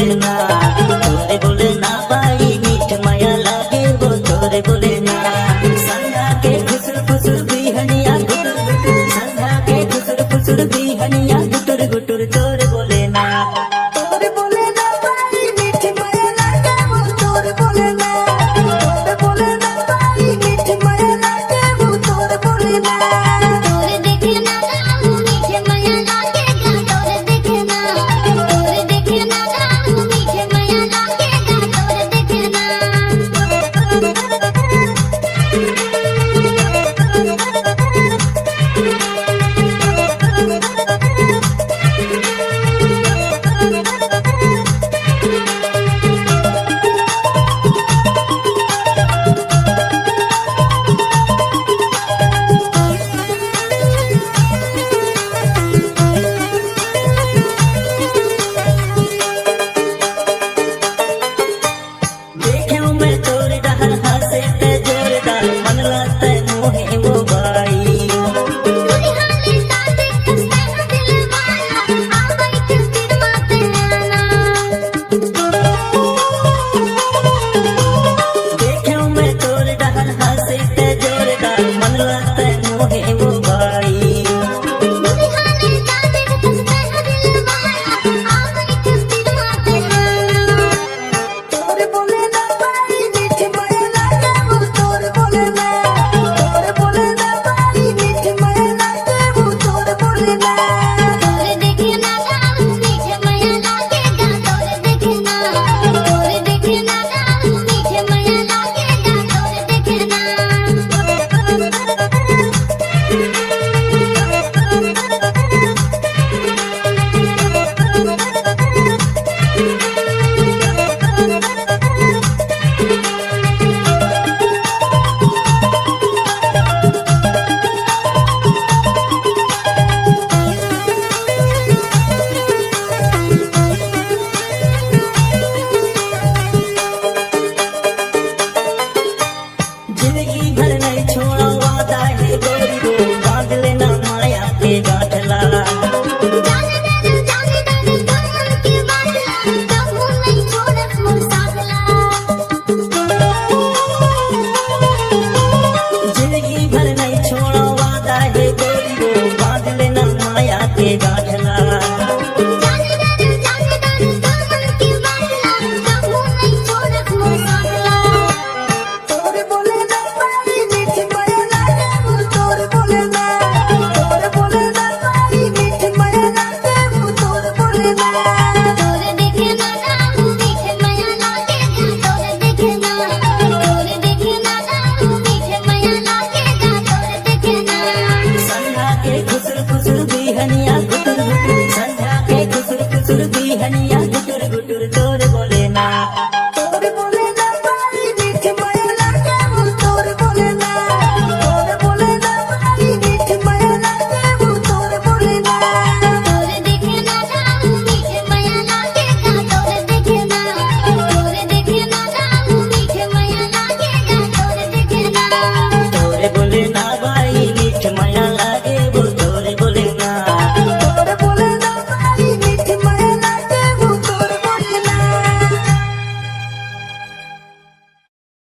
बोले ना तोरे बोले ना बाई मीठ माया लागे वो तोरे बोले ना संगा के खुसुर खुसुर बिहनिया गुटुर गुटुर संगा के खुसुर खुसुर बिहनिया गुटुर गुटुर तोरे बोले ना तोरे बोले ना बाई मीठ माया लागे वो तोरे बोले ना तोरे बोले ना बाई मीठ माया लागे वो तोरे बोले ना तोरे देखे ना गाऊ मीठे माया लागेगा तोरे देखे ना तोरे देखे ना गाऊ मीठे माया लागेगा तोरे देखे ना देखूं मैं तोरे डहर हंसे ते जोरदार मन लाते मोहे वो बाई तोरी हाले ताते खस्ता है दिल वाला आ बैठ फिर माते आना देखूं मैं तोरे डहर हंसे ते जोरदार मन लाते